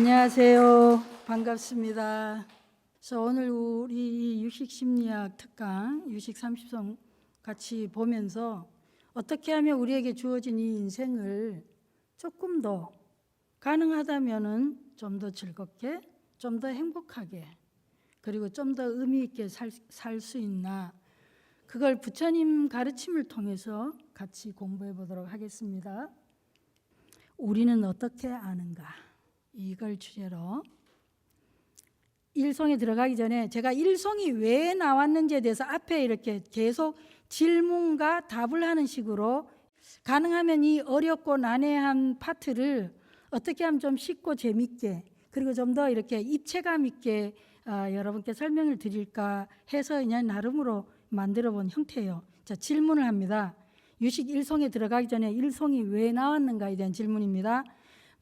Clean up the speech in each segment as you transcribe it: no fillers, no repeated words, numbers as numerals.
안녕하세요. 반갑습니다. 그래서 오늘 우리 유식심리학 특강, 유식 30송 같이 보면서 어떻게 하면 우리에게 주어진 이 인생을 조금 더 가능하다면은 좀 더 즐겁게, 좀 더 행복하게, 그리고 좀 더 의미 있게 살 수 있나, 그걸 부처님 가르침을 통해서 같이 공부해 보도록 하겠습니다. 우리는 어떻게 아는가? 이걸 주제로 일송에 들어가기 전에 제가 일송이 왜 나왔는지에 대해서 앞에 이렇게 계속 질문과 답을 하는 식으로 가능하면 이 어렵고 난해한 파트를 어떻게 하면 좀 쉽고 재밌게, 그리고 좀 더 이렇게 입체감 있게 여러분께 설명을 드릴까 해서 그냥 나름으로 만들어 본 형태예요. 자, 질문을 합니다. 유식 일송에 들어가기 전에 일송이 왜 나왔는가에 대한 질문입니다.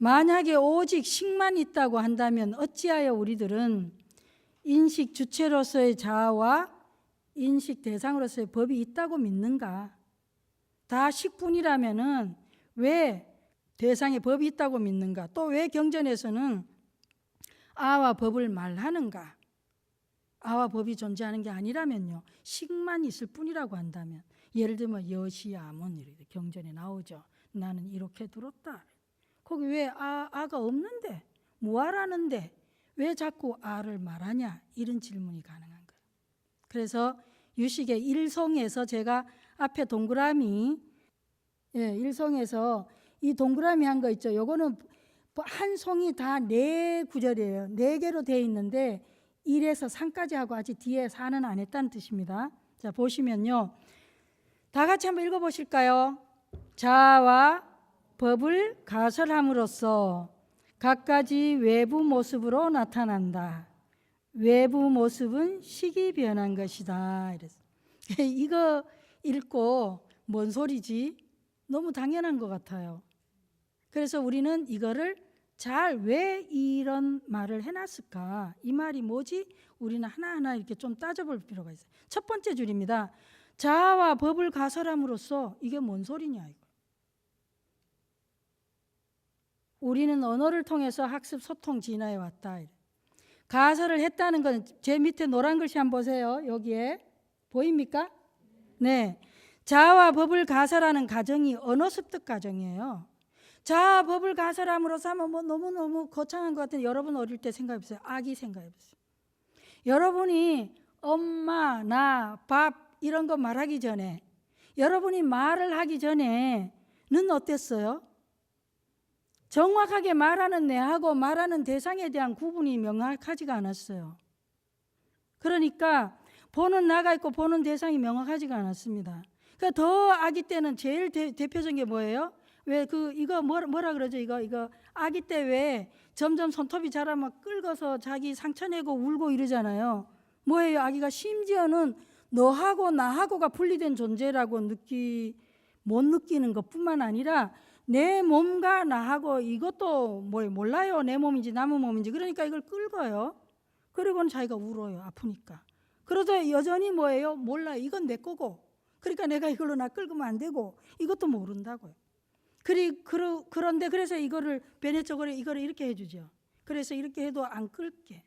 만약에 오직 식만 있다고 한다면 어찌하여 우리들은 인식 주체로서의 자아와 인식 대상으로서의 법이 있다고 믿는가? 다 식뿐이라면은 왜 대상의 법이 있다고 믿는가? 또 왜 경전에서는 아와 법을 말하는가? 아와 법이 존재하는 게 아니라면요, 식만 있을 뿐이라고 한다면, 예를 들면 여시아문 이렇게 경전에 나오죠. 나는 이렇게 들었다. 거기 왜 아가 없는데, 무아라는데 왜 자꾸 아를 말하냐? 이런 질문이 가능한 거예요. 그래서 유식의 일송에서 제가 앞에 동그라미, 일송에서 이 동그라미 한 거 있죠. 요거는 한 송이 다 4구절이에요. 4개로 되어 있는데 1에서 3까지 하고 아직 뒤에 4는 안 했다는 뜻입니다. 자, 보시면요, 다 같이 한번 읽어보실까요? 자아와 법을 가설함으로써 갖가지 외부 모습으로 나타난다. 외부 모습은 식이 변한 것이다. 이랬어요. 이거 읽고 뭔 소리지? 너무 당연한 것 같아요. 그래서 우리는 이거를 잘 왜 이런 말을 해놨을까? 이 말이 뭐지? 우리는 하나하나 이렇게 좀 따져볼 필요가 있어요. 첫 번째 줄입니다. 자아와 법을 가설함으로써 이게 뭔 소리냐 이거. 우리는 언어를 통해서 학습, 소통, 진화해 왔다. 가설을 했다는 건 제 밑에 노란 글씨 한번 보세요. 여기에 보입니까? 네. 자아와 법을 가설하는 과정이 언어 습득 과정이에요. 자아 법을 가설함으로써 하면 뭐 너무너무 거창한 것 같은데, 여러분 어릴 때 생각해보세요. 아기 생각해보세요. 여러분이 엄마, 나, 밥 이런 거 말하기 전에, 여러분이 말을 하기 전에는 어땠어요? 정확하게 말하는 내하고 말하는 대상에 대한 구분이 명확하지가 않았어요. 그러니까 보는 나가 있고 보는 대상이 명확하지가 않았습니다. 그러니까 더 아기 때는 제일 대표적인 게 뭐예요? 왜 이거 뭐라 그러죠? 이거 아기 때 왜 점점 손톱이 자라면 긁어서 자기 상처 내고 울고 이러잖아요. 뭐예요? 아기가 심지어는 너하고 나하고가 분리된 존재라고 못 느끼는 것뿐만 아니라 내 몸과 나하고 이것도 몰라요. 내 몸인지 남의 몸인지. 그러니까 이걸 긁어요. 그리고는 자기가 울어요. 아프니까. 그러다 여전히 뭐예요? 몰라요. 이건 내 거고. 그러니까 내가 이걸로 나 긁으면 안 되고, 이것도 모른다고요. 그런데 그래서 이거를 베네쪽으로 이거를 이렇게 해주죠. 그래서 이렇게 해도 안 끓게.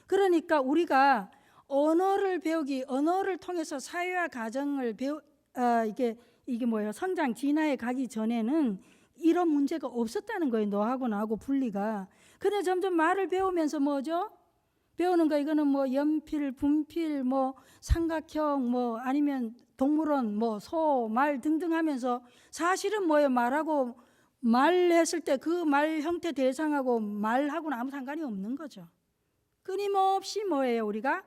그러니까 우리가 언어를 통해서 사회화 과정을 이게 뭐예요? 성장 진화에 가기 전에는 이런 문제가 없었다는 거예요. 너하고 나하고 분리가. 근데 점점 말을 배우면서 뭐죠? 배우는 거, 이거는 뭐 연필, 분필, 뭐 삼각형, 뭐 아니면 동물원, 뭐 소, 말 등등 하면서 사실은 뭐예요? 말했을 때 그 말 형태 대상하고 말하고는 아무 상관이 없는 거죠. 끊임없이 뭐예요? 우리가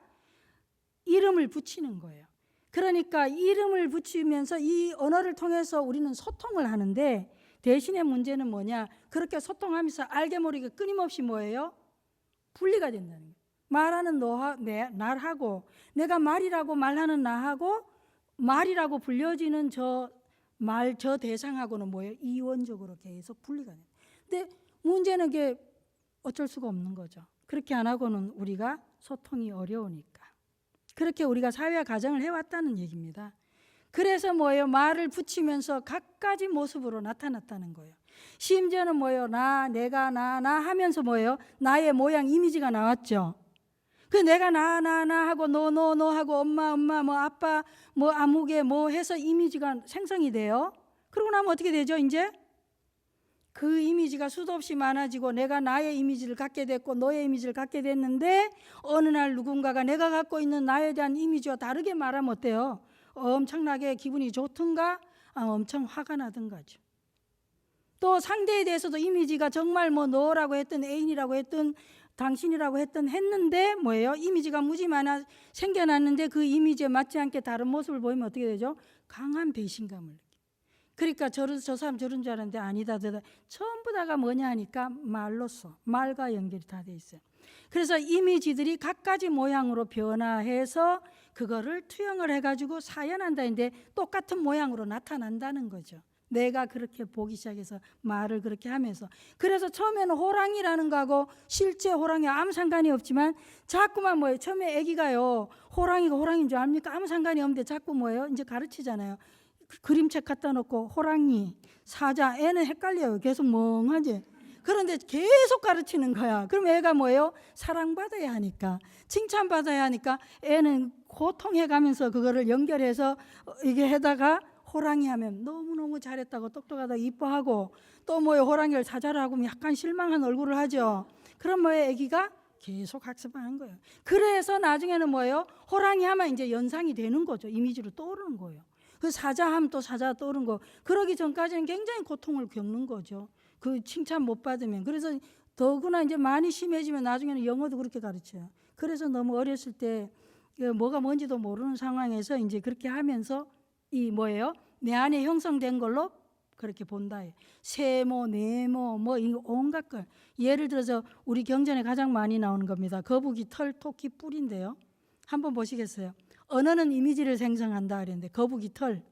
이름을 붙이는 거예요. 그러니까 이름을 붙이면서 이 언어를 통해서 우리는 소통을 하는데, 대신에 문제는 뭐냐? 그렇게 소통하면서 알게 모르게 끊임없이 뭐예요? 분리가 된다는 거예요. 말하는 나하고, 내가 말이라고 말하는 나하고, 말이라고 불려지는 저 대상하고는 뭐예요? 이원적으로 계속 분리가 돼요. 근데 문제는 그게 어쩔 수가 없는 거죠. 그렇게 안 하고는 우리가 소통이 어려우니까. 그렇게 우리가 사회화 과정을 해왔다는 얘기입니다. 그래서 뭐예요? 말을 붙이면서 갖가지 모습으로 나타났다는 거예요. 심지어는 뭐예요? 내가 나 하면서 뭐예요? 나의 모양 이미지가 나왔죠. 그 내가 나 하고 너 하고 엄마 뭐 아빠 뭐 아무개 뭐 해서 이미지가 생성이 돼요. 그러고 나면 어떻게 되죠? 이제 그 이미지가 수도 없이 많아지고 내가 나의 이미지를 갖게 됐고 너의 이미지를 갖게 됐는데 어느 날 누군가가 내가 갖고 있는 나에 대한 이미지와 다르게 말하면 어때요? 엄청나게 기분이 좋든가 엄청 화가 나든가죠. 또 상대에 대해서도 이미지가 정말 뭐 너라고 했든 애인이라고 했든 당신이라고 했는데 뭐예요? 이미지가 무지 많아 생겨났는데 그 이미지에 맞지 않게 다른 모습을 보이면 어떻게 되죠? 강한 배신감을 느껴요. 그러니까 저 사람 저런 줄 알았는데 아니다. 전부 다가 뭐냐 하니까 말과 연결이 다 돼 있어요. 그래서 이미지들이 각가지 모양으로 변화해서 그거를 투영을 해가지고 사연한다는데 똑같은 모양으로 나타난다는 거죠. 내가 그렇게 보기 시작해서 말을 그렇게 하면서. 그래서 처음에는 호랑이라는 거하고 실제 호랑이 아무 상관이 없지만 자꾸만 뭐예요? 처음에 아기가요 호랑이가 호랑이인 줄 압니까? 아무 상관이 없는데 자꾸 뭐예요? 이제 가르치잖아요. 그림책 갖다 놓고 호랑이, 사자, 애는 헷갈려요. 계속 멍하지. 그런데 계속 가르치는 거야. 그럼 애가 뭐예요? 사랑받아야 하니까, 칭찬받아야 하니까 애는 고통해가면서 그거를 연결해서 이게 해다가 호랑이 하면 너무너무 잘했다고 똑똑하다고 이뻐하고 또 뭐예요? 호랑이를 사자를 하고 약간 실망한 얼굴을 하죠. 그럼 뭐예요? 애기가 계속 학습하는 거예요. 그래서 나중에는 뭐예요? 호랑이 하면 이제 연상이 되는 거죠. 이미지로 떠오르는 거예요. 그 사자 하면 또 사자가 떠오르는 거. 그러기 전까지는 굉장히 고통을 겪는 거죠. 그 칭찬 못 받으면. 그래서 더구나 이제 많이 심해지면 나중에는 영어도 그렇게 가르쳐요. 그래서 너무 어렸을 때 뭐가 뭔지도 모르는 상황에서 이제 그렇게 하면서 이 뭐예요? 내 안에 형성된 걸로 그렇게 본다. 세모, 네모, 뭐 온갖 걸. 예를 들어서 우리 경전에 가장 많이 나오는 겁니다. 거북이 털, 토끼 뿔인데요. 한번 보시겠어요? 언어는 이미지를 생성한다 그랬는데 거북이 털,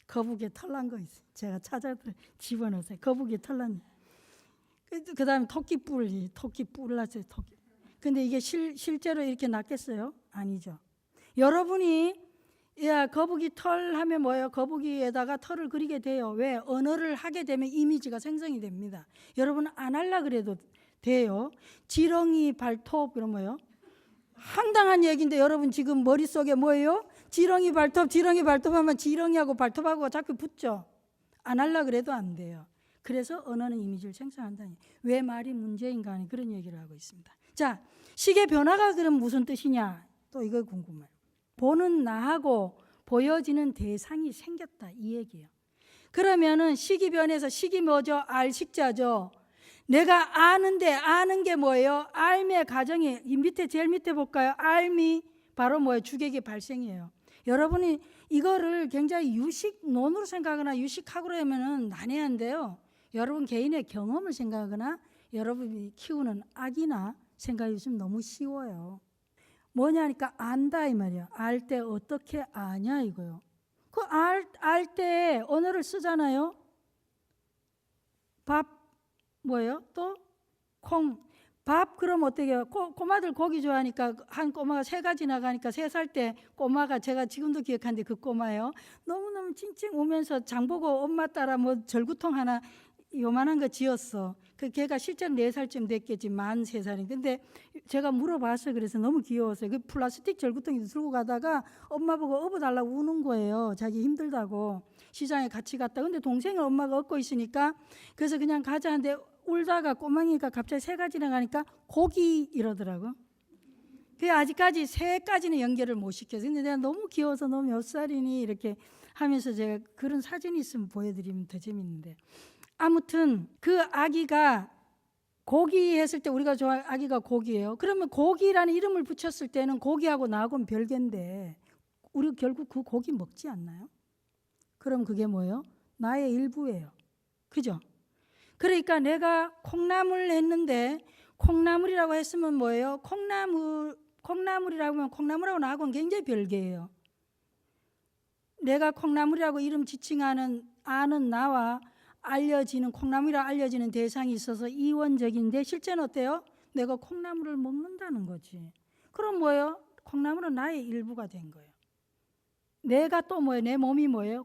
거북이에 털난 거 있어요. 제가 찾아서 집어넣었어요. 거북이에 털난. 그 다음에 토끼 뿔 났어요. 토끼. 근데 이게 실제로 이렇게 났겠어요? 아니죠. 여러분이 거북이 털 하면 뭐예요? 거북이에다가 털을 그리게 돼요. 왜? 언어를 하게 되면 이미지가 생성이 됩니다. 여러분 안 하려 그래도 돼요. 지렁이 발톱 그런 뭐예요? 황당한 얘기인데 여러분 지금 머릿속에 뭐예요? 지렁이 발톱 하면 지렁이하고 발톱하고 자꾸 붙죠. 안 하려 그래도 안 돼요. 그래서 언어는 이미지를 생성한다니. 왜 말이 문제인가 하는 그런 얘기를 하고 있습니다. 자, 식의 변화가 그럼 무슨 뜻이냐? 또 이거 궁금해요. 보는 나하고 보여지는 대상이 생겼다 이 얘기예요. 그러면은 식이 변해서 식이 뭐죠? 알식자죠. 내가 아는데 아는 게 뭐예요? 알미의 가정이 이 밑에 제일 밑에 볼까요? 알미 바로 뭐예요? 주객의 발생이에요. 여러분이 이거를 굉장히 유식론으로 생각하거나 유식학으로 하면은 난해한데요. 여러분 개인의 경험을 생각하거나 여러분이 키우는 아기나 생각해 주시면 너무 쉬워요. 뭐냐니까 안다 이 말이야. 알 때 어떻게 아냐 이거요. 그 알 때 언어를 쓰잖아요. 밥 뭐예요? 또 콩. 밥 그럼 어떻게 해요? 꼬마들 고기 좋아하니까 한 꼬마가 3가지 나가니까 3살 때 꼬마가 제가 지금도 기억하는데 그 꼬마예요. 너무너무 찡찡 우면서 장보고 엄마 따라 뭐 절구통 하나 요만한 거 지었어. 그 걔가 실제로 4살쯤 됐겠지. 만 3살인. 근데 제가 물어봤어요. 그래서 너무 귀여웠어요. 그 플라스틱 절구통이 들고 가다가 엄마 보고 업어달라고 우는 거예요. 자기 힘들다고. 시장에 같이 갔다. 근데 동생을 엄마가 업고 있으니까 그래서 그냥 가자 하는데 울다가 꼬망이가 갑자기 3가지나 가니까 고기 이러더라고. 그 아직까지 3가지는 연결을 못 시켜서. 근데 내가 너무 귀여워서 너 몇 살이니 이렇게 하면서 제가 그런 사진이 있으면 보여드리면 더 재밌는데. 아무튼 그 아기가 고기 했을 때 우리가 좋아하는 아기가 고기예요. 그러면 고기라는 이름을 붙였을 때는 고기하고 나하고는 별개인데 우리 결국 그 고기 먹지 않나요? 그럼 그게 뭐예요? 나의 일부예요. 그죠? 그러니까 내가 콩나물 했는데 콩나물이라고 했으면 뭐예요? 콩나물이라고 하면 콩나물하고 나하고는 굉장히 별개예요. 내가 콩나물이라고 이름 지칭하는 아는 나와 알려지는 콩나물이라 알려지는 대상이 있어서 이원적인데 실제는 어때요? 내가 콩나물을 먹는다는 거지. 그럼 뭐예요? 콩나물은 나의 일부가 된 거예요. 내가 또 뭐예요? 내 몸이 뭐예요?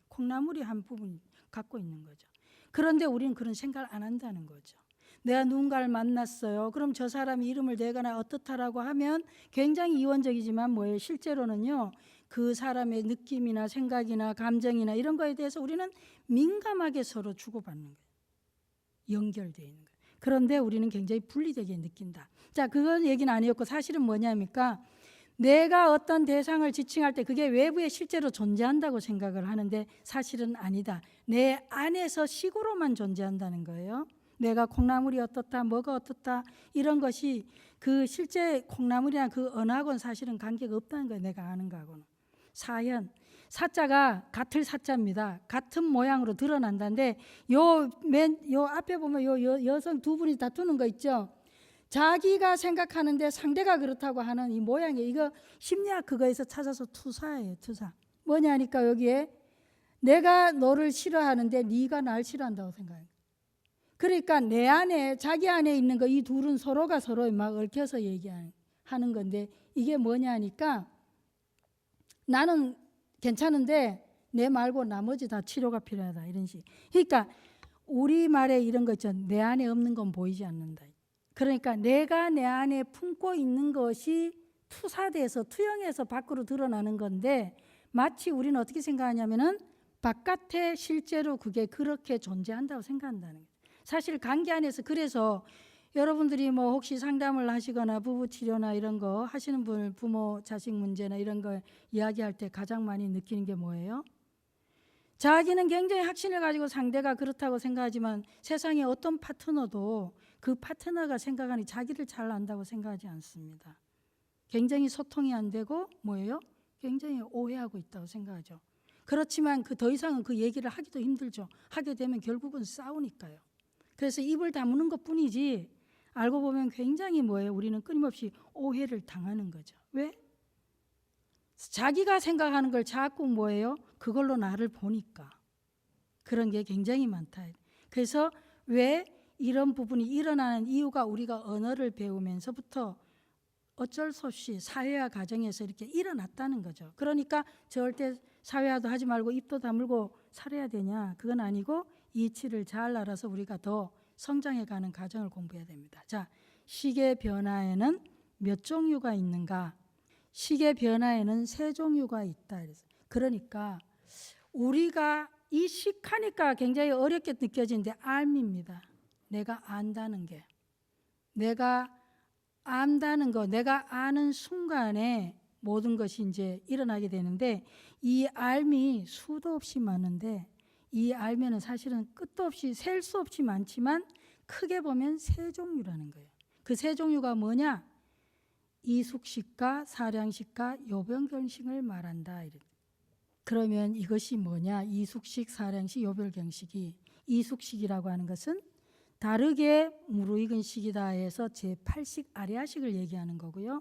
콩나물이 한 부분 갖고 있는 거죠. 그런데 우리는 그런 생각을 안 한다는 거죠. 내가 누군가를 만났어요. 그럼 저 사람이 이름을 대거나 어떻다라고 하면 굉장히 이원적이지만 뭐예요? 실제로는요. 그 사람의 느낌이나 생각이나 감정이나 이런 거에 대해서 우리는 민감하게 서로 주고받는 거예요. 연결되어 있는 거예요. 그런데 우리는 굉장히 분리되게 느낀다. 자, 그건 얘기는 아니었고 사실은 뭐냐니까 내가 어떤 대상을 지칭할 때 그게 외부에 실제로 존재한다고 생각을 하는데 사실은 아니다. 내 안에서 식으로만 존재한다는 거예요. 내가 콩나물이 어떻다, 뭐가 어떻다 이런 것이 그 실제 콩나물이나 그 언어하고는 사실은 관계가 없다는 거예요. 내가 아는 거하고는. 사현, 사자가 같을 사자입니다. 같은 모양으로 드러난다는데 요 앞에 보면 요 여성 두 분이 다투는 거 있죠. 자기가 생각하는데 상대가 그렇다고 하는 이 모양이 이거 심리학 그거에서 찾아서 투사예요. 투사. 뭐냐니까 여기에 내가 너를 싫어하는데 네가 날 싫어한다고 생각해요. 그러니까 내 안에 자기 안에 있는 거 이 둘은 서로가 서로 막 얽혀서 얘기하는 건데 이게 뭐냐니까 나는 괜찮은데 내 말고 나머지 다 치료가 필요하다 이런 식. 그러니까 우리말에 이런 거 있죠. 내 안에 없는 건 보이지 않는다. 그러니까 내가 내 안에 품고 있는 것이 투사돼서 투영해서 밖으로 드러나는 건데 마치 우리는 어떻게 생각하냐면은 바깥에 실제로 그게 그렇게 존재한다고 생각한다는 거예요. 사실 관계 안에서 그래서 여러분들이 뭐 혹시 상담을 하시거나 부부 치료나 이런 거 하시는 분 부모 자식 문제나 이런 거 이야기할 때 가장 많이 느끼는 게 뭐예요? 자기는 굉장히 확신을 가지고 상대가 그렇다고 생각하지만 세상에 어떤 파트너도 그 파트너가 생각하니 자기를 잘 안다고 생각하지 않습니다. 굉장히 소통이 안 되고 뭐예요? 굉장히 오해하고 있다고 생각하죠. 그렇지만 그 더 이상은 그 얘기를 하기도 힘들죠. 하게 되면 결국은 싸우니까요. 그래서 입을 다무는 것뿐이지 알고 보면 굉장히 뭐예요? 우리는 끊임없이 오해를 당하는 거죠. 왜? 자기가 생각하는 걸 자꾸 뭐예요? 그걸로 나를 보니까. 그런 게 굉장히 많다. 그래서 왜 이런 부분이 일어나는 이유가 우리가 언어를 배우면서부터 어쩔 수 없이 사회화 과정에서 이렇게 일어났다는 거죠. 그러니까 절대 사회화도 하지 말고 입도 다물고 살아야 되냐? 그건 아니고 이치를 잘 알아서 우리가 더 성장해가는 과정을 공부해야 됩니다. 자, 식의 변화에는 몇 종류가 있는가? 식의 변화에는 3종류가 있다. 그러니까 우리가 이 식하니까 굉장히 어렵게 느껴지는데 알미입니다. 내가 안다는 게. 내가 안다는 거, 내가 아는 순간에 모든 것이 이제 일어나게 되는데 이 알미 수도 없이 많은데 이 알면은 사실은 끝도 없이 셀 수 없이 많지만 크게 보면 3종류라는 거예요. 그 3종류가 뭐냐? 이숙식과 사량식과 요별경식을 말한다. 그러면 이것이 뭐냐? 이숙식, 사량식, 요별경식이 이숙식이라고 하는 것은 다르게 무르익은 식이다 해서 제8식 아레아식을 얘기하는 거고요.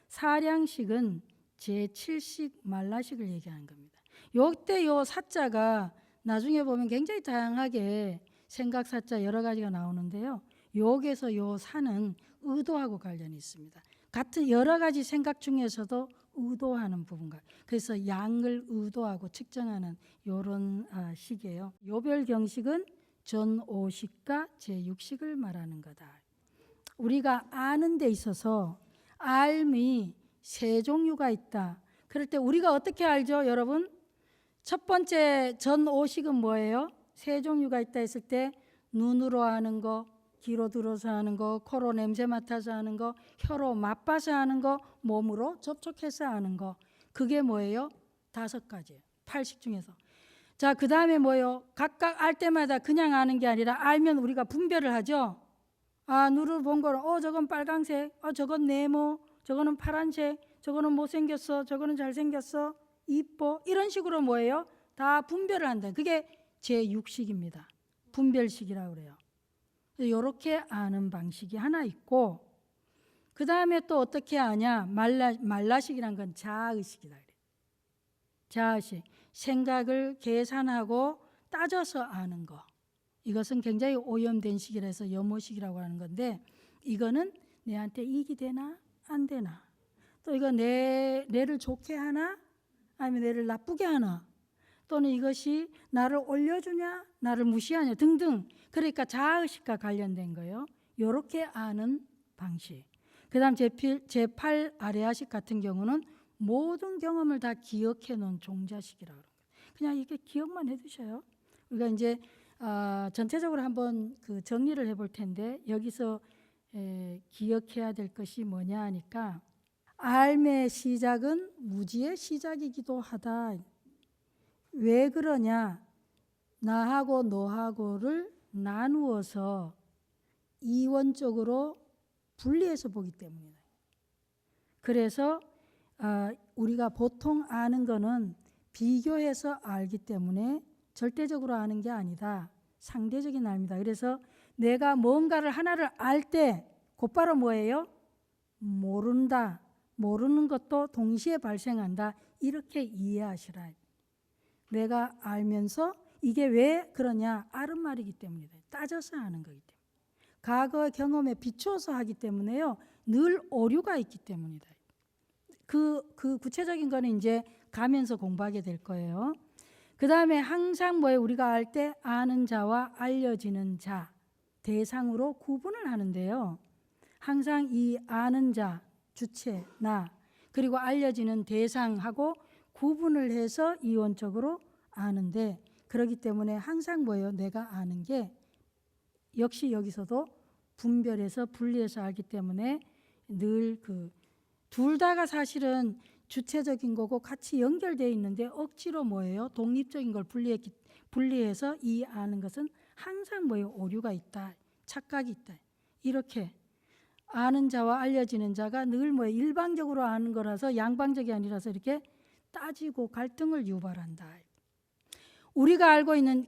사량식은 제7식 말라식을 얘기하는 겁니다. 요때 요 사자가 나중에 보면 굉장히 다양하게 생각 사자 여러 가지가 나오는데요. 여기서 요 사는 의도하고 관련이 있습니다. 같은 여러 가지 생각 중에서도 의도하는 부분과 그래서 양을 의도하고 측정하는 이런 식이에요. 요별경식은 전5식과 제6식을 말하는 거다. 우리가 아는 데 있어서 알미 3종류가 있다. 그럴 때 우리가 어떻게 알죠, 여러분? 첫 번째 전5식은 뭐예요? 3종류가 있다 했을 때 눈으로 아는 거, 귀로 들어서 하는 거, 코로 냄새 맡아서 하는 거, 혀로 맛봐서 하는 거, 몸으로 접촉해서 하는 거. 그게 뭐예요? 5가지예요. 8식 중에서. 자, 그 다음에 뭐예요? 각각 알 때마다 그냥 아는 게 아니라 알면 우리가 분별을 하죠. 아, 눈을 본 거는 저건 빨강색, 저건 네모, 저거는 파란색, 저거는 못생겼어, 저거는 잘생겼어, 이뻐. 이런 식으로 뭐예요? 다 분별을 한다. 그게 제6식입니다. 분별식이라고 그래요. 이렇게 아는 방식이 하나 있고 그 다음에 또 어떻게 아냐? 말라식이란 건 자의식이다. 자의식. 생각을 계산하고 따져서 아는 거. 이것은 굉장히 오염된 식이라서 염호식이라고 하는 건데 이거는 내한테 이익이 되나 안 되나 또 이거 내를 좋게 하나 아니면 내를 나쁘게 하나 또는 이것이 나를 올려주냐 나를 무시하냐 등등, 그러니까 자아의식과 관련된 거예요. 이렇게 아는 방식. 그 다음 제8 아레아식 같은 경우는 모든 경험을 다 기억해 놓은 종자식이라고 합니다. 그냥 이렇게 기억만 해두셔요. 우리가 이제 전체적으로 한번 그 정리를 해볼 텐데, 여기서 기억해야 될 것이 뭐냐 하니까, 삶의 시작은 무지의 시작이기도 하다. 왜 그러냐? 나하고 너하고를 나누어서 이원적으로 분리해서 보기 때문이다. 그래서 우리가 보통 아는 거는 비교해서 알기 때문에 절대적으로 아는 게 아니다. 상대적인 알입니다. 그래서 내가 뭔가를 하나를 알 때 곧바로 뭐예요? 모른다. 모르는 것도 동시에 발생한다. 이렇게 이해하시라. 내가 알면서 이게 왜 그러냐? 아는 말이기 때문이다. 따져서 아는 거기 때문에. 과거 경험에 비추어서 하기 때문에요. 늘 오류가 있기 때문이다. 그 구체적인 거는 이제 가면서 공부하게 될 거예요. 그 다음에 항상 뭐예요? 우리가 알 때 아는 자와 알려지는 자, 대상으로 구분을 하는데요. 항상 이 아는 자, 주체, 나, 그리고 알려지는 대상하고 구분을 해서 이원적으로 아는데, 그렇기 때문에 항상 뭐예요? 내가 아는 게 역시 여기서도 분별해서 분리해서 알기 때문에 늘 둘 다가 사실은 주체적인 거고 같이 연결되어 있는데 억지로 뭐예요? 독립적인 걸 분리해서 이 아는 것은 항상 뭐예요? 오류가 있다, 착각이 있다. 이렇게 아는 자와 알려지는 자가 늘 뭐예요? 일방적으로 아는 거라서 양방적이 아니라서 이렇게 따지고 갈등을 유발한다.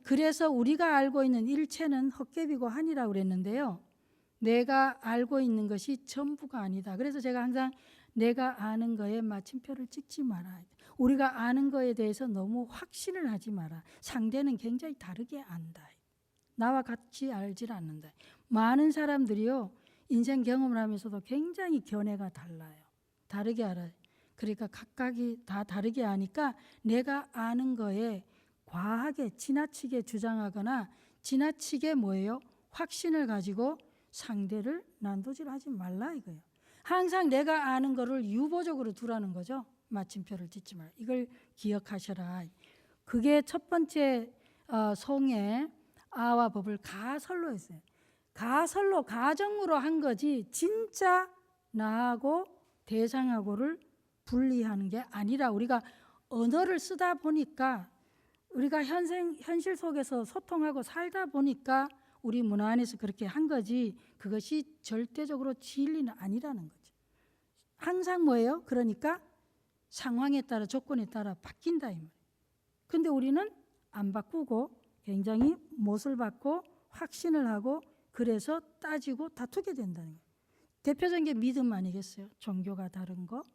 그래서 우리가 알고 있는 일체는 헛개비고 한이라고 그랬는데요. 내가 알고 있는 것이 전부가 아니다. 그래서 제가 항상 내가 아는 거에 마침표를 찍지 마라. 우리가 아는 거에 대해서 너무 확신을 하지 마라. 상대는 굉장히 다르게 안다. 나와 같이 알질 않는다. 많은 사람들이요, 인생 경험을 하면서도 굉장히 견해가 달라요. 다르게 알아요. 그러니까 각각이 다 다르게 아니까 내가 아는 거에 과하게 지나치게 주장하거나 지나치게 뭐예요? 확신을 가지고 상대를 난도질하지 말라 이거예요. 항상 내가 아는 거를 유보적으로 두라는 거죠. 마침표를 짓지 말라. 이걸 기억하셔라. 그게 첫 번째 송의 아와 법을 가설로 했어요. 가설로 가정으로 한 거지 진짜 나하고 대상하고를 분리하는 게 아니라, 우리가 언어를 쓰다 보니까 우리가 현실 속에서 소통하고 살다 보니까 우리 문화 안에서 그렇게 한 거지, 그것이 절대적으로 진리는 아니라는 거죠. 항상 뭐예요? 그러니까 상황에 따라 조건에 따라 바뀐다 이 말이에요. 근데 우리는 안 바꾸고 굉장히 못을 받고 확신을 하고 그래서 따지고 다투게 된다는 거예요. 대표적인 게 믿음 아니겠어요? 종교가 다른 거,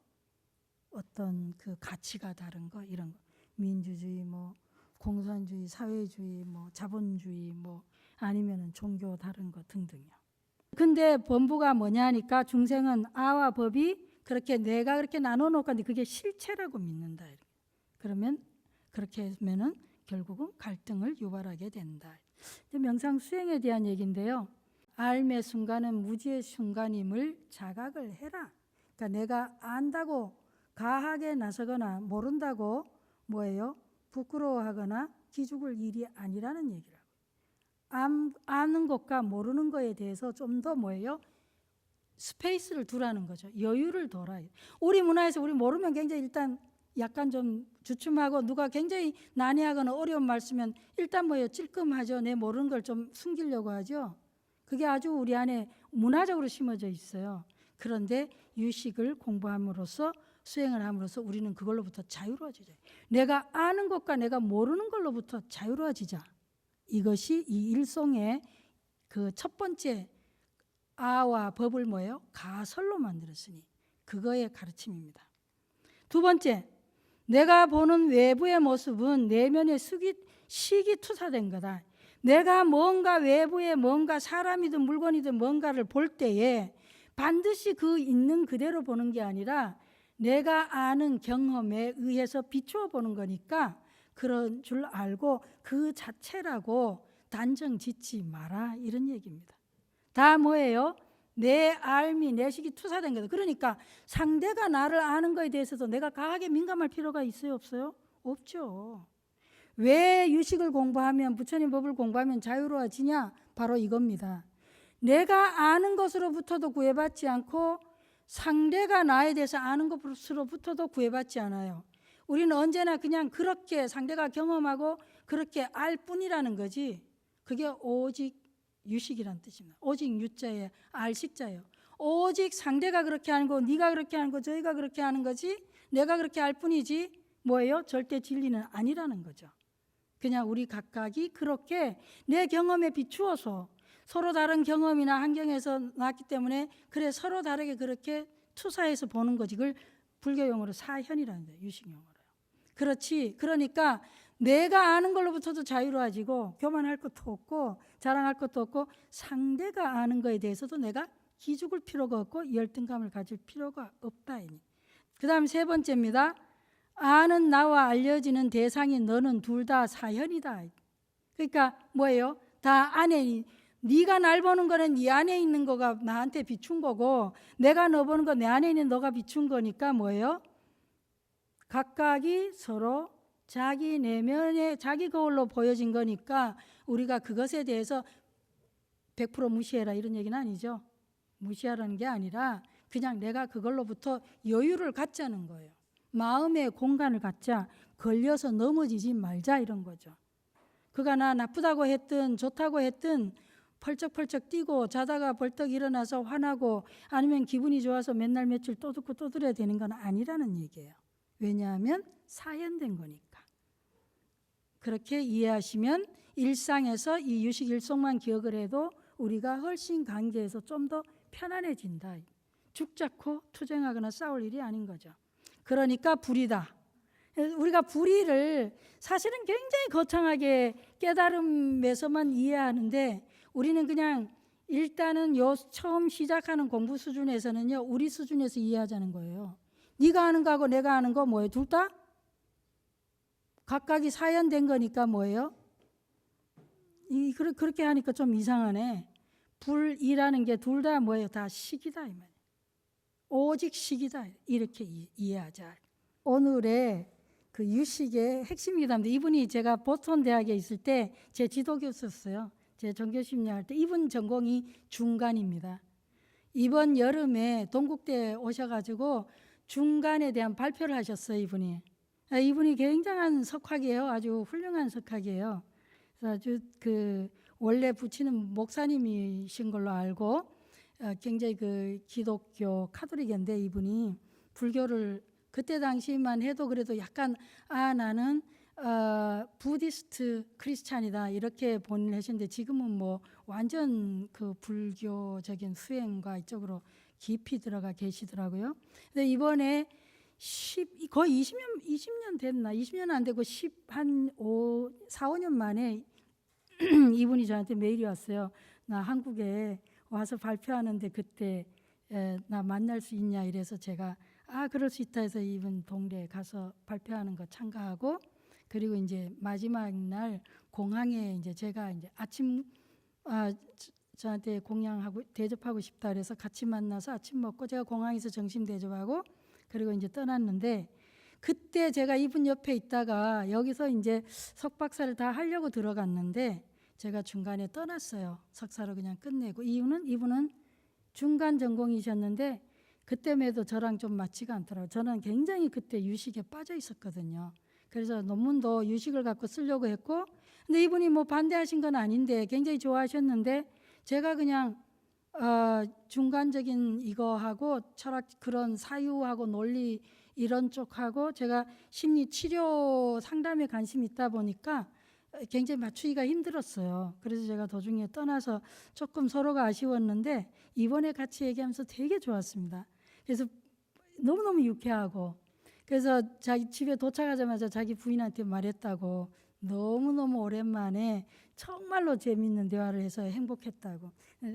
어떤 그 가치가 다른 거, 이런 거. 민주주의, 뭐 공산주의, 사회주의, 뭐 자본주의, 뭐 아니면은 종교 다른 거 등등요. 근데 본부가 뭐냐니까 중생은 아와 법이 그렇게 내가 그렇게 나눠 놓고 그게 실체라고 믿는다. 그러면 그렇게 하면은 결국은 갈등을 유발하게 된다. 명상 수행에 대한 얘기인데요. 삶의 순간은 무지의 순간임을 자각을 해라. 그러니까 내가 안다고 가하게 나서거나 모른다고 뭐예요? 부끄러워하거나 기죽을 일이 아니라는 얘기라고. 아는 것과 모르는 것에 대해서 좀 더 뭐예요? 스페이스를 두라는 거죠. 여유를 둬라. 우리 문화에서 우리 모르면 굉장히 일단 약간 좀 주춤하고, 누가 굉장히 난해하거나 어려운 말 쓰면 일단 뭐예요? 찔끔하죠. 내 모르는 걸 좀 숨기려고 하죠. 그게 아주 우리 안에 문화적으로 심어져 있어요. 그런데 유식을 공부함으로써, 수행을 함으로써 우리는 그걸로부터 자유로워지죠. 내가 아는 것과 내가 모르는 걸로부터 자유로워지자. 이것이 이 일송의 그 첫 번째 아와 법을 뭐예요? 가설로 만들었으니 그거의 가르침입니다. 두 번째, 내가 보는 외부의 모습은 내면에 식이 투사된 거다. 내가 뭔가 외부에 뭔가 사람이든 물건이든 뭔가를 볼 때에 반드시 그 있는 그대로 보는 게 아니라 내가 아는 경험에 의해서 비추어 보는 거니까 그런 줄 알고 그 자체라고 단정 짓지 마라, 이런 얘기입니다. 다 뭐예요? 내 알미, 내식이 투사된 거다. 그러니까 상대가 나를 아는 거에 대해서도 내가 과하게 민감할 필요가 있어요, 없어요? 없죠. 왜 유식을 공부하면, 부처님 법을 공부하면 자유로워지냐? 바로 이겁니다. 내가 아는 것으로부터도 구애받지 않고 상대가 나에 대해서 아는 것으로부터도 구애받지 않아요. 우리는 언제나 그냥 그렇게 상대가 경험하고 그렇게 알 뿐이라는 거지. 그게 오직 유식이란 뜻입니다. 오직 유자에 알식자예요. 오직 상대가 그렇게 하는 거, 네가 그렇게 하는 거, 저희가 그렇게 하는 거지, 내가 그렇게 할 뿐이지 뭐예요? 절대 진리는 아니라는 거죠. 그냥 우리 각각이 그렇게 내 경험에 비추어서 서로 다른 경험이나 환경에서 나왔기 때문에 그래 서로 다르게 그렇게 투사해서 보는 거지. 그걸 불교 용어로 사현이라는 거예요. 유식 용어로요. 그렇지. 그러니까 내가 아는 걸로부터도 자유로워지고 교만할 것도 없고 자랑할 것도 없고 상대가 아는 거에 대해서도 내가 기죽을 필요가 없고 열등감을 가질 필요가 없다. 그 다음 세 번째입니다. 아는 나와 알려지는 대상이 너는 둘 다 사현이다. 그러니까 뭐예요? 다 안에, 네가 날 보는 거는 네 안에 있는 거가 나한테 비춘 거고 내가 너 보는 거 내 안에 있는 너가 비춘 거니까 뭐예요? 각각이 서로 자기 내면에 자기 거울로 보여진 거니까 우리가 그것에 대해서 100% 무시해라 이런 얘기는 아니죠. 무시하라는 게 아니라 그냥 내가 그걸로부터 여유를 갖자는 거예요. 마음의 공간을 갖자, 걸려서 넘어지지 말자 이런 거죠. 그가 나 나쁘다고 했든 좋다고 했든 펄쩍펄쩍 뛰고 자다가 벌떡 일어나서 화나고 아니면 기분이 좋아서 맨날 며칠 또 듣고 또 들어야 되는 건 아니라는 얘기예요. 왜냐하면 사연된 거니까. 그렇게 이해하시면 일상에서 이 유식 일속만 기억을 해도 우리가 훨씬 관계에서 좀 더 편안해진다. 죽자고 투쟁하거나 싸울 일이 아닌 거죠. 그러니까 불이다. 우리가 불의를 사실은 굉장히 거창하게 깨달음에서만 이해하는데 우리는 그냥 일단은 요 처음 시작하는 공부 수준에서는요 우리 수준에서 이해하자는 거예요. 네가 아는 거하고 내가 아는 거 뭐예요? 둘 다 각각이 사연된 거니까 뭐예요? 그렇게 하니까 좀 이상하네. 불이라는 게 둘 다 뭐예요? 다 식이다 이 말이에요. 오직 식이다 이렇게 이해하자. 오늘의 그 유식의 핵심이기도 한데 이분이 제가 보스턴 대학에 있을 때 제 지도 교수였어요. 제 종교심리학 할 때 이분 전공이 중간입니다. 이번 여름에 동국대에 오셔가지고 중간에 대한 발표를 하셨어요. 이분이 굉장한 석학이에요. 아주 훌륭한 석학이에요. 그래서 아주 원래 부치는 목사님이신 걸로 알고 굉장히 기독교 카톨릭인데 이분이 불교를 그때 당시만 해도 그래도 약간 나는 부디스트 크리스찬이다 이렇게 본인을 하셨는데 지금은 뭐 완전 그 불교적인 수행과 이쪽으로 깊이 들어가 계시더라고요. 근데 이번에 거의 20년 됐나? 20년 안 되고 4, 5년 만에 이분이 저한테 메일이 왔어요. 나 한국에 와서 발표하는데 그때 나 만날 수 있냐 이래서 제가 그럴 수 있다 해서 이분 동대에 가서 발표하는 거 참가하고 그리고 이제 마지막 날 공항에 이제 제가 이제 아침 저한테 공양하고 대접하고 싶다 그래서 같이 만나서 아침 먹고 제가 공항에서 점심 대접하고 그리고 이제 떠났는데 그때 제가 이분 옆에 있다가 여기서 이제 석박사를 다 하려고 들어갔는데 제가 중간에 떠났어요. 석사로 그냥 끝내고 이분은 중간 전공이셨는데 그때에도 저랑 좀 맞지가 않더라고요. 저는 굉장히 그때 유식에 빠져 있었거든요. 그래서 논문도 유식을 갖고 쓰려고 했고 근데 이분이 뭐 반대하신 건 아닌데 굉장히 좋아하셨는데 제가 그냥 중간적인 이거하고 철학 그런 사유하고 논리 이런 쪽하고 제가 심리 치료 상담에 관심이 있다 보니까 굉장히 맞추기가 힘들었어요. 그래서 제가 도중에 떠나서 조금 서로가 아쉬웠는데 이번에 같이 얘기하면서 되게 좋았습니다. 그래서 너무너무 유쾌하고 그래서 자기 집에 도착하자마자 자기 부인한테 말했다고 너무너무 오랜만에 정말로 재미있는 대화를 해서 행복했다고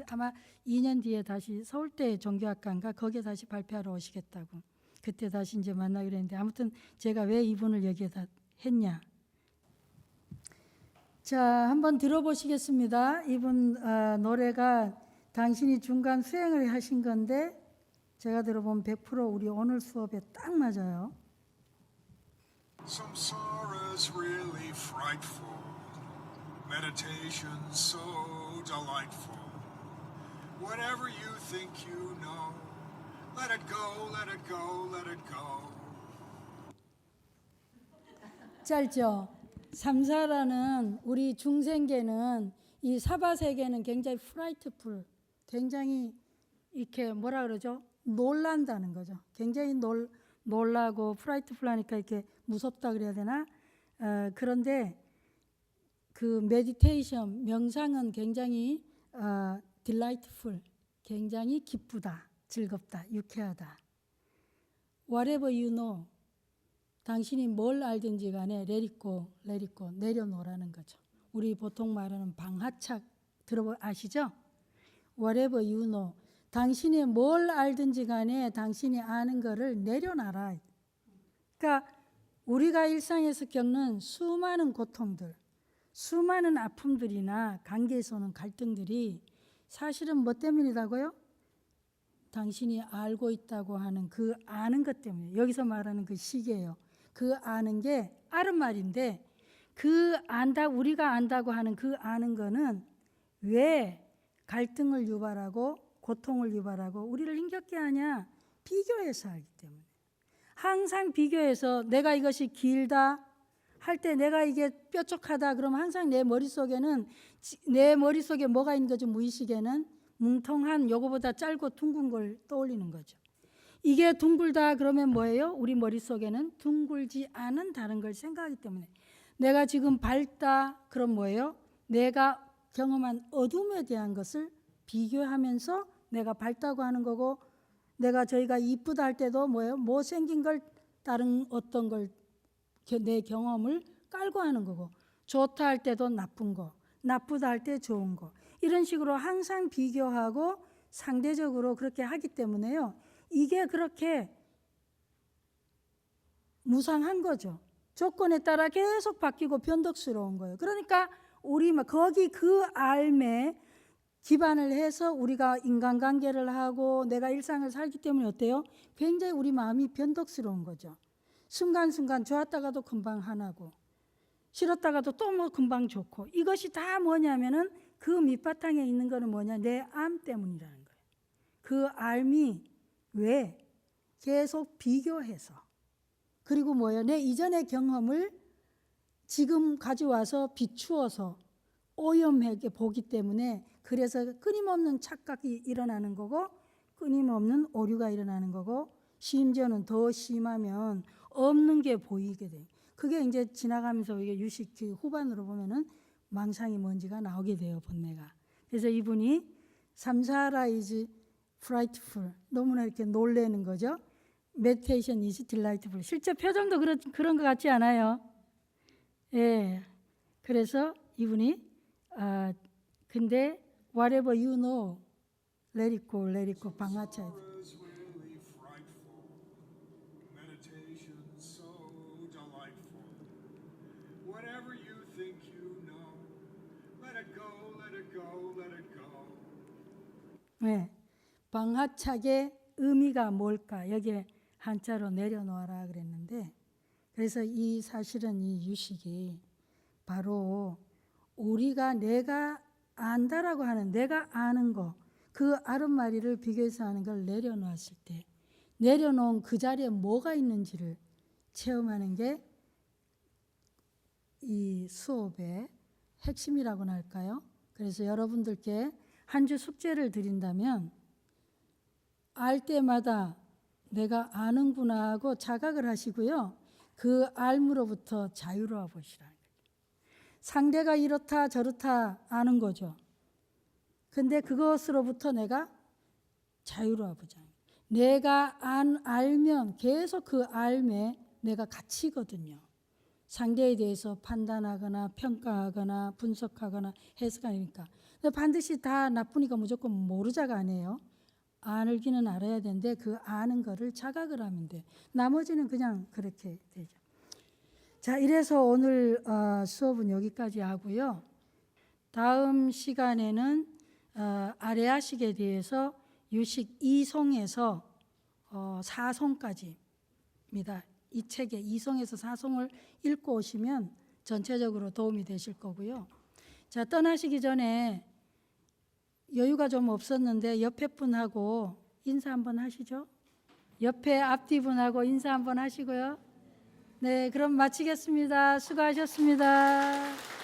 아마 2년 뒤에 다시 서울대 종교학과인가 거기에 다시 발표하러 오시겠다고 그때 다시 이제 만나기로 했는데 아무튼 제가 왜 이분을 여기에다 했냐 자, 한번 들어보시겠습니다. 이분 노래가 당신이 중간 수행을 하신 건데 제가 들어보면 100% 우리 오늘 수업에 딱 맞아요. Samsara's really frightful. Meditation's so delightful. Whatever you think you know, let it go, let it go, let it go. 짧죠? 삼사라는 우리 중생계는 이 사바세계는 굉장히 프라이트풀, 굉장히 이렇게 뭐라 그러죠? 놀란다는 거죠. 굉장히 놀라고 프라이트풀하니까 이렇게 무섭다 그래야 되나? 그런데 그 메디테이션, 명상은 굉장히 딜라이트풀, 굉장히 기쁘다, 즐겁다, 유쾌하다. Whatever you know, 당신이 뭘 알든지 간에 let it go, 내려놓으라는 거죠. 우리 보통 말하는 방하착 아시죠? Whatever you know, 당신이 뭘 알든지 간에 당신이 아는 거를 내려놔라. 그러니까 우리가 일상에서 겪는 수많은 고통들, 수많은 아픔들이나 관계에서 오는 갈등들이 사실은 뭐 때문이라고요? 당신이 알고 있다고 하는 그 아는 것 때문에. 여기서 말하는 그 시계예요. 그 아는 게 아른 말인데 그 우리가 안다고 하는 그 아는 거는 왜 갈등을 유발하고 고통을 유발하고 우리를 힘겹게 하냐? 비교해서 하기 때문에. 항상 비교해서 내가 이것이 길다 할 때 내가 이게 뾰족하다 그러면 항상 내 머릿속에 뭐가 있는 거죠? 무의식에는 뭉텅한 요거보다 짧고 둥근 걸 떠올리는 거죠. 이게 둥글다 그러면 뭐예요? 우리 머릿속에는 둥글지 않은 다른 걸 생각하기 때문에. 내가 지금 밝다 그럼 뭐예요? 내가 경험한 어둠에 대한 것을 비교하면서 내가 밝다고 하는 거고, 내가 저희가 이쁘다 할 때도 뭐예요? 못생긴 걸 다른 어떤 걸 내 경험을 깔고 하는 거고, 좋다 할 때도 나쁜 거, 나쁘다 할 때 좋은 거, 이런 식으로 항상 비교하고 상대적으로 그렇게 하기 때문에요. 이게 그렇게 무상한 거죠. 조건에 따라 계속 바뀌고 변덕스러운 거예요. 그러니까 우리 거기 그 삶에 기반을 해서 우리가 인간관계를 하고 내가 일상을 살기 때문에 어때요? 굉장히 우리 마음이 변덕스러운 거죠. 순간순간 좋았다가도 금방 화나고 싫었다가도 또 뭐 금방 좋고, 이것이 다 뭐냐면은 그 밑바탕에 있는 거는 뭐냐? 내 암 때문이라는 거예요. 그 암이 왜? 계속 비교해서, 그리고 뭐예요? 내 이전의 경험을 지금 가져와서 비추어서 오염하게 보기 때문에, 그래서 끊임없는 착각이 일어나는 거고 끊임없는 오류가 일어나는 거고, 심지어는 더 심하면 없는 게 보이게 돼요. 그게 이제 지나가면서 이게 유식 후반으로 보면은 망상이 먼지가 나오게 돼요, 본내가. 그래서 이분이 삼사라 is frightful, 너무나 이렇게 놀래는 거죠. meditation is delightful. 실제 표정도 그런 것 같지 않아요? 예. 그래서 이분이 근데 whatever you know, let it go, 방아차야 돼. Samsara's really frightful. Meditation's so delightful. Whatever you think you know, let it go, let it go, let it go. 네. 방하착의 의미가 뭘까? 여기에 한자로 내려놓아라 그랬는데, 그래서 이 사실은 이 유식이 바로 우리가 내가 안다라고 하는, 내가 아는 거, 그 아름마리를 비교해서 하는 걸 내려놓았을 때, 내려놓은 그 자리에 뭐가 있는지를 체험하는 게 이 수업의 핵심이라고나 할까요? 그래서 여러분들께 한 주 숙제를 드린다면, 알 때마다 내가 아는구나 하고 자각을 하시고요. 그 알므로부터 자유로워 보시라는 거예요. 상대가 이렇다 저렇다 아는 거죠. 근데 그것으로부터 내가 자유로워 보자. 내가 알면 계속 그 알매 내가 갇히거든요. 상대에 대해서 판단하거나 평가하거나 분석하거나 해석하니까. 반드시 다 나쁘니까 무조건 모르자가 아니에요. 알기는 알아야 되는데 그 아는 거를 자각을 하면 돼. 나머지는 그냥 그렇게 되죠. 자, 이래서 오늘 수업은 여기까지 하고요. 다음 시간에는 아레아식에 대해서 유식 2송에서 4송까지입니다. 이 책의 2송에서 4송을 읽고 오시면 전체적으로 도움이 되실 거고요. 자, 떠나시기 전에 여유가 좀 없었는데 옆에 분하고 인사 한번 하시죠. 옆에 앞뒤 분하고 인사 한번 하시고요. 네, 그럼 마치겠습니다. 수고하셨습니다.